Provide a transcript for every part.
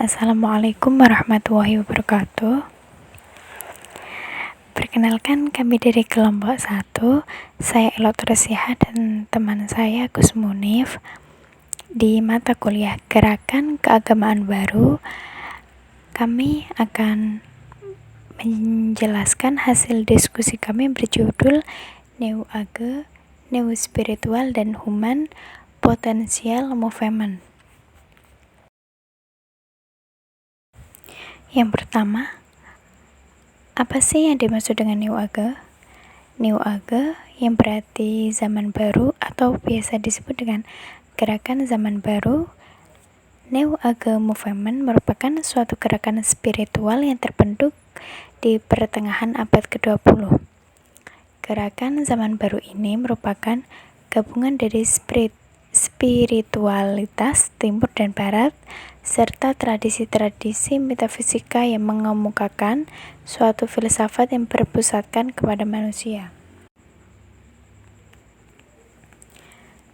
Assalamualaikum warahmatullahi wabarakatuh. Perkenalkan, kami dari kelompok 1. Saya Elot Resiha dan teman saya Gus Munif. Di mata kuliah Gerakan Keagamaan Baru, kami akan menjelaskan hasil diskusi kami berjudul Neo Age, Neo Spiritual dan Human Potential Movement. Yang pertama, apa sih yang dimaksud dengan Neo Age? Neo Age yang berarti zaman baru atau biasa disebut dengan gerakan zaman baru. Neo Age Movement merupakan suatu gerakan spiritual yang terbentuk di pertengahan abad ke-20. Gerakan zaman baru ini merupakan gabungan dari spiritualitas timur dan barat serta tradisi-tradisi metafisika yang mengemukakan suatu filsafat yang berpusatkan kepada manusia.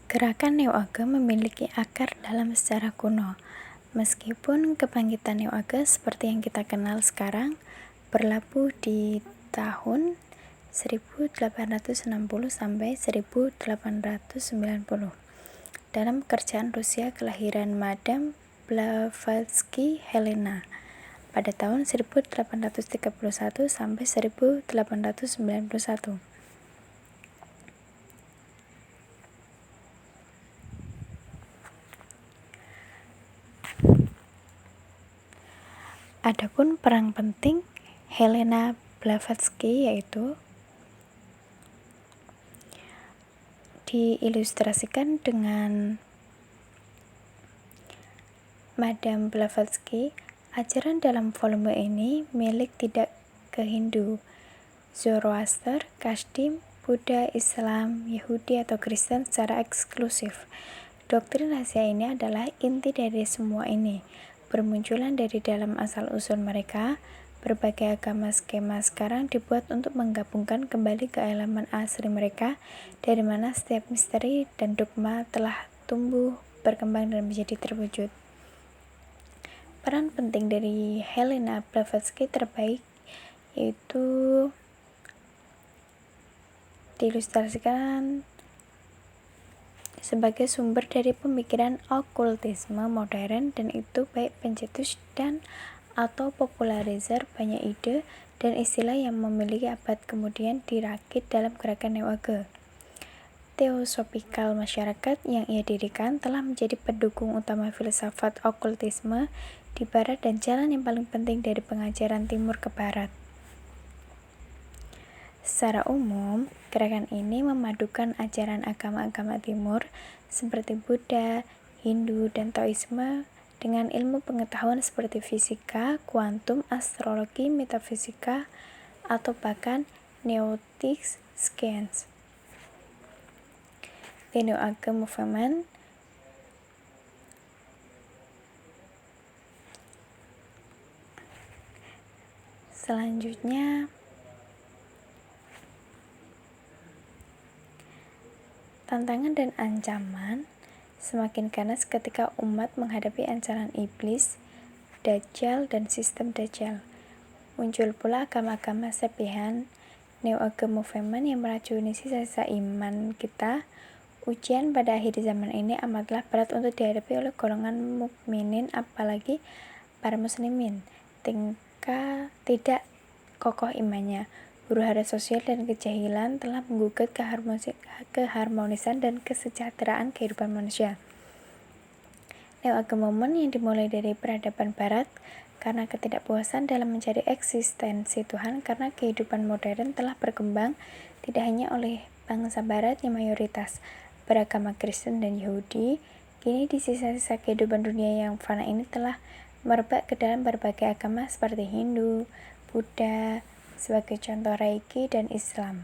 Gerakan Neo Age memiliki akar dalam sejarah kuno. Meskipun kebangkitan Neo Age seperti yang kita kenal sekarang berlabuh di tahun 1860 sampai 1890 dalam pekerjaan Rusia kelahiran Madame Blavatsky Helena pada tahun 1831 sampai 1891. Adapun peran penting Helena Blavatsky yaitu diilustrasikan dengan Madame Blavatsky. Ajaran dalam volume ini milik tidak ke Hindu, Zoroaster, Kasdim, Buddha, Islam, Yahudi atau Kristen secara eksklusif. Doktrin rahasia ini adalah inti dari semua ini, bermunculan dari dalam asal-usul mereka. Berbagai agama skema sekarang dibuat untuk menggabungkan kembali ke elemen asli mereka, dari mana setiap misteri dan dogma telah tumbuh, berkembang dan menjadi terwujud. Peran penting dari Helena Blavatsky terbaik yaitu diilustrasikan sebagai sumber dari pemikiran okultisme modern, dan itu baik pencetus dan atau popularizer banyak ide dan istilah yang memiliki abad kemudian dirakit dalam gerakan Neo Age. Teosopikal masyarakat yang ia dirikan telah menjadi pendukung utama filsafat okultisme di barat dan jalan yang paling penting dari pengajaran timur ke barat. Secara umum, gerakan ini memadukan ajaran agama-agama timur seperti Buddha, Hindu, dan Taoisme dengan ilmu pengetahuan seperti fisika, kuantum, astrologi, metafisika, atau bahkan Gnostic Science. The Neo Age Movement selanjutnya tantangan dan ancaman semakin ganas ketika umat menghadapi ancaman iblis, Dajjal, dan sistem Dajjal. Muncul pula agama-agama sepihan Neo Age Movement yang meracuni sisa-sisa iman kita. Ujian pada akhir zaman ini amatlah berat untuk dihadapi oleh golongan mukminin, apalagi para muslimin. Tidak kokoh imannya, huru-hara sosial dan kejahilan telah menggugat keharmonisan dan kesejahteraan kehidupan manusia. Neo Age Movement yang dimulai dari peradaban barat karena ketidakpuasan dalam mencari eksistensi Tuhan, karena kehidupan modern telah berkembang tidak hanya oleh bangsa barat yang mayoritas beragama Kristen dan Yahudi. Kini di sisa-sisa kehidupan dunia yang fana ini telah merebak ke dalam berbagai agama seperti Hindu, Buddha, sebagai contoh Reiki, dan Islam.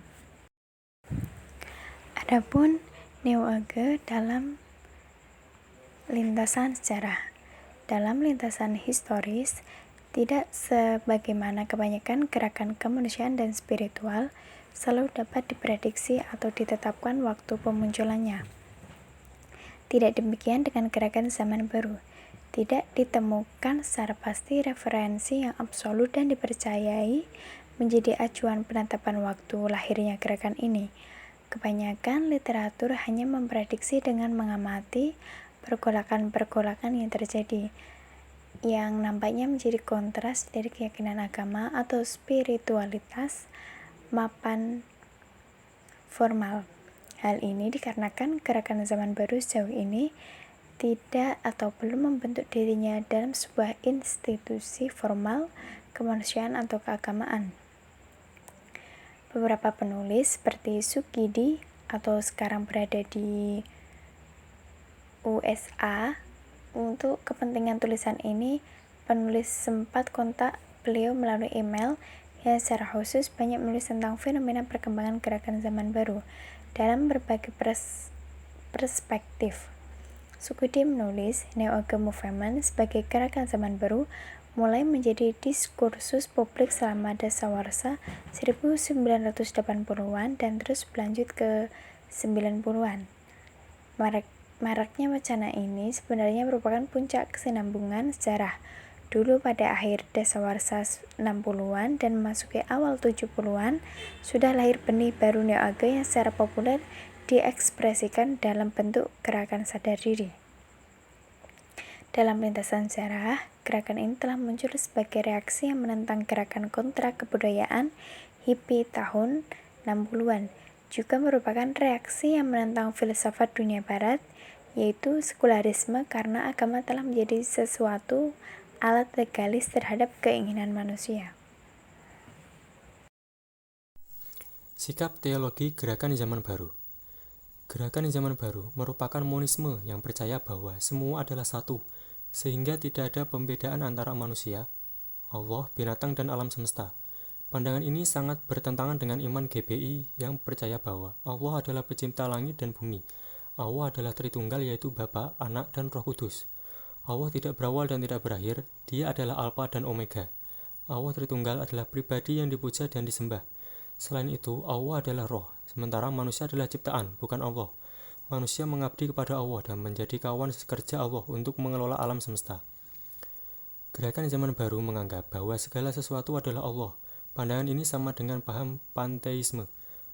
Adapun Neo Age dalam lintasan sejarah. Dalam lintasan historis, tidak sebagaimana kebanyakan gerakan kemanusiaan dan spiritual selalu dapat diprediksi atau ditetapkan waktu pemunculannya. Tidak demikian dengan gerakan zaman baru. Tidak ditemukan secara pasti referensi yang absolut dan dipercayai menjadi acuan penetapan waktu lahirnya gerakan ini. Kebanyakan literatur hanya memprediksi dengan mengamati pergolakan-pergolakan yang terjadi, yang nampaknya menjadi kontras dari keyakinan agama atau spiritualitas mapan formal. Hal ini dikarenakan gerakan zaman baru sejauh ini tidak atau belum membentuk dirinya dalam sebuah institusi formal kemanusiaan atau keagamaan. Beberapa penulis seperti Sukidi atau sekarang berada di USA, untuk kepentingan tulisan ini penulis sempat kontak beliau melalui email yang secara khusus banyak menulis tentang fenomena perkembangan gerakan zaman baru dalam berbagai perspektif. Sukidi menulis Neo-Age Movement sebagai gerakan zaman baru mulai menjadi diskursus publik selama dasawarsa 1980-an dan terus berlanjut ke 90-an. Maraknya wacana ini sebenarnya merupakan puncak kesinambungan sejarah. Dulu pada akhir dasawarsa 60-an dan memasuki awal 70-an sudah lahir benih baru Neo-Age yang secara populer diekspresikan dalam bentuk gerakan sadar diri. Dalam lintasan sejarah, gerakan ini telah muncul sebagai reaksi yang menentang gerakan kontra kebudayaan hippie tahun 60-an. Juga merupakan reaksi yang menentang filsafat dunia barat, yaitu sekularisme, karena agama telah menjadi sesuatu alat legalis terhadap keinginan manusia. Sikap teologi gerakan zaman baru. Gerakan zaman baru merupakan monisme yang percaya bahwa semua adalah satu, sehingga tidak ada pembedaan antara manusia, Allah, binatang, dan alam semesta. Pandangan ini sangat bertentangan dengan iman GBI yang percaya bahwa Allah adalah pencipta langit dan bumi. Allah adalah Tritunggal, yaitu Bapa, Anak, dan Roh Kudus. Allah tidak berawal dan tidak berakhir, Dia adalah Alfa dan Omega. Allah Tritunggal adalah pribadi yang dipuja dan disembah. Selain itu, Allah adalah roh, sementara manusia adalah ciptaan, bukan Allah. Manusia mengabdi kepada Allah dan menjadi kawan sekerja Allah untuk mengelola alam semesta. Gerakan zaman baru menganggap bahwa segala sesuatu adalah Allah. Pandangan ini sama dengan paham panteisme.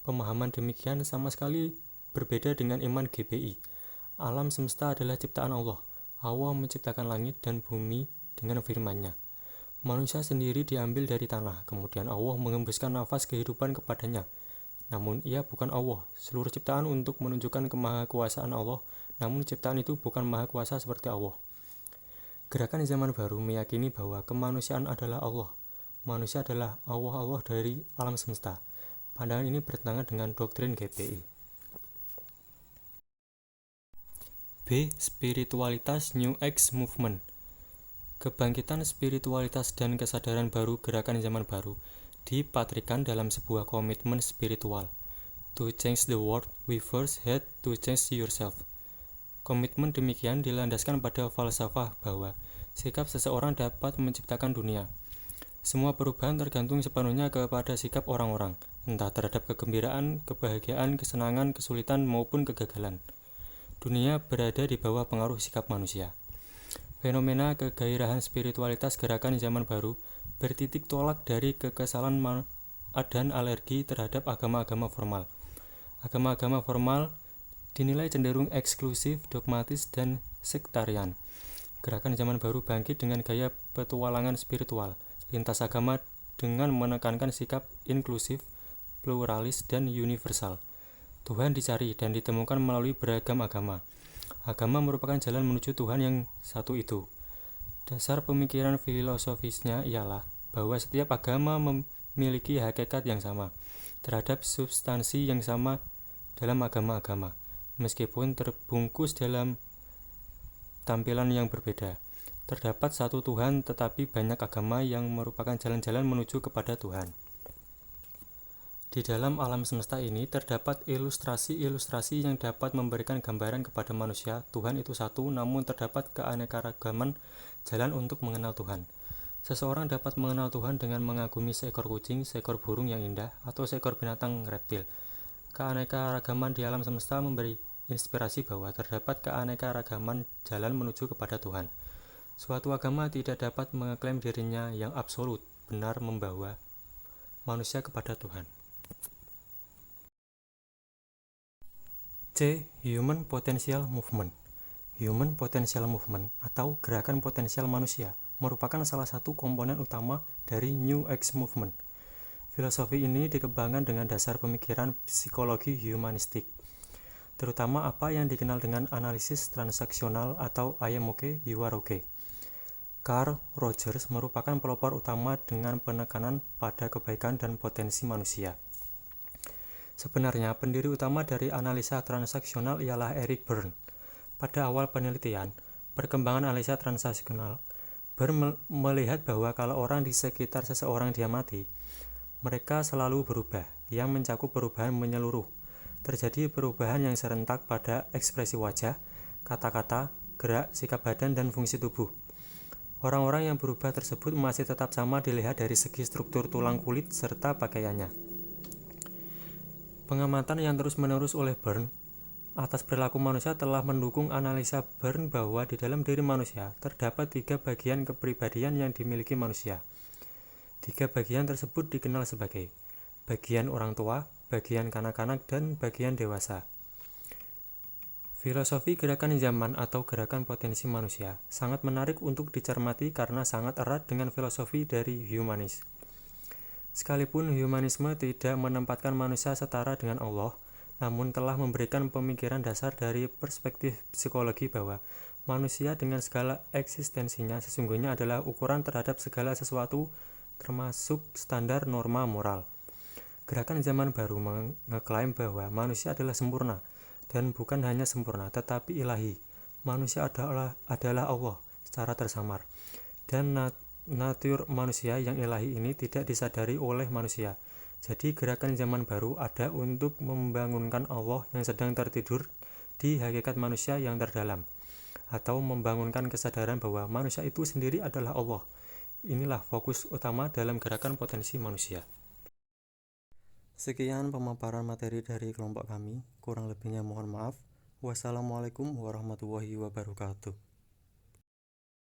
Pemahaman demikian sama sekali berbeda dengan iman GBI. Alam semesta adalah ciptaan Allah. Allah menciptakan langit dan bumi dengan firman-Nya. Manusia sendiri diambil dari tanah, kemudian Allah mengembuskan nafas kehidupan kepadanya. Namun ia bukan Allah. Seluruh ciptaan untuk menunjukkan kemahakuasaan Allah, namun ciptaan itu bukan maha kuasa seperti Allah. Gerakan zaman baru meyakini bahwa kemanusiaan adalah Allah. Manusia adalah Allah dari alam semesta. Pandangan ini bertentangan dengan doktrin GBI. B. Spiritualitas New Age Movement. Kebangkitan spiritualitas dan kesadaran baru gerakan zaman baru dipatrikan dalam sebuah komitmen spiritual. To change the world, we first had to change yourself. Komitmen demikian dilandaskan pada falsafah bahwa sikap seseorang dapat menciptakan dunia. Semua perubahan tergantung sepenuhnya kepada sikap orang-orang, entah terhadap kegembiraan, kebahagiaan, kesenangan, kesulitan, maupun kegagalan. Dunia berada di bawah pengaruh sikap manusia. Fenomena kegairahan spiritualitas gerakan zaman baru bertitik tolak dari kekesalan dan alergi terhadap agama-agama formal. Agama-agama formal dinilai cenderung eksklusif, dogmatis, dan sektarian. Gerakan zaman baru bangkit dengan gaya petualangan spiritual, lintas agama dengan menekankan sikap inklusif, pluralis, dan universal. Tuhan dicari dan ditemukan melalui beragam agama. Agama merupakan jalan menuju Tuhan yang satu itu. Dasar pemikiran filosofisnya ialah bahwa setiap agama memiliki hakikat yang sama terhadap substansi yang sama dalam agama-agama, meskipun terbungkus dalam tampilan yang berbeda. Terdapat satu Tuhan, tetapi banyak agama yang merupakan jalan-jalan menuju kepada Tuhan. Di dalam alam semesta ini terdapat ilustrasi-ilustrasi yang dapat memberikan gambaran kepada manusia Tuhan itu satu, namun terdapat keanekaragaman jalan untuk mengenal Tuhan. Seseorang dapat mengenal Tuhan dengan mengagumi seekor kucing, seekor burung yang indah, atau seekor binatang reptil. Keanekaragaman di alam semesta memberi inspirasi bahwa terdapat keanekaragaman jalan menuju kepada Tuhan. Suatu agama tidak dapat mengeklaim dirinya yang absolut, benar membawa manusia kepada Tuhan. C. Human Potential Movement. Human Potential Movement atau gerakan potensial manusia merupakan salah satu komponen utama dari New Age Movement. Filosofi ini dikembangkan dengan dasar pemikiran psikologi humanistik, terutama apa yang dikenal dengan analisis transaksional atau I am okay, you are okay. Carl Rogers merupakan pelopor utama dengan penekanan pada kebaikan dan potensi manusia. Sebenarnya, pendiri utama dari analisa transaksional ialah Eric Berne. Pada awal penelitian, perkembangan analisa transaksional, Berne melihat bahwa kalau orang di sekitar seseorang diamati, mereka selalu berubah, yang mencakup perubahan menyeluruh. Terjadi perubahan yang serentak pada ekspresi wajah, kata-kata, gerak, sikap badan, dan fungsi tubuh. Orang-orang yang berubah tersebut masih tetap sama dilihat dari segi struktur tulang kulit serta pakaiannya. Pengamatan yang terus-menerus oleh Berne atas perilaku manusia telah mendukung analisa Berne bahwa di dalam diri manusia terdapat 3 bagian kepribadian yang dimiliki manusia. 3 bagian tersebut dikenal sebagai bagian orang tua, bagian kanak-kanak, dan bagian dewasa. Filosofi gerakan zaman atau gerakan potensi manusia sangat menarik untuk dicermati karena sangat erat dengan filosofi dari humanis. Sekalipun humanisme tidak menempatkan manusia setara dengan Allah, namun telah memberikan pemikiran dasar dari perspektif psikologi bahwa manusia dengan segala eksistensinya sesungguhnya adalah ukuran terhadap segala sesuatu termasuk standar norma moral. Gerakan zaman baru mengeklaim bahwa manusia adalah sempurna, dan bukan hanya sempurna tetapi ilahi. Manusia adalah Allah secara tersamar, dan natur manusia yang ilahi ini tidak disadari oleh manusia. Jadi gerakan zaman baru ada untuk membangunkan Allah yang sedang tertidur di hakikat manusia yang terdalam, atau membangunkan kesadaran bahwa manusia itu sendiri adalah Allah. Inilah fokus utama dalam gerakan potensi manusia. Sekian pemaparan materi dari kelompok kami, kurang lebihnya mohon maaf. Wassalamualaikum warahmatullahi wabarakatuh.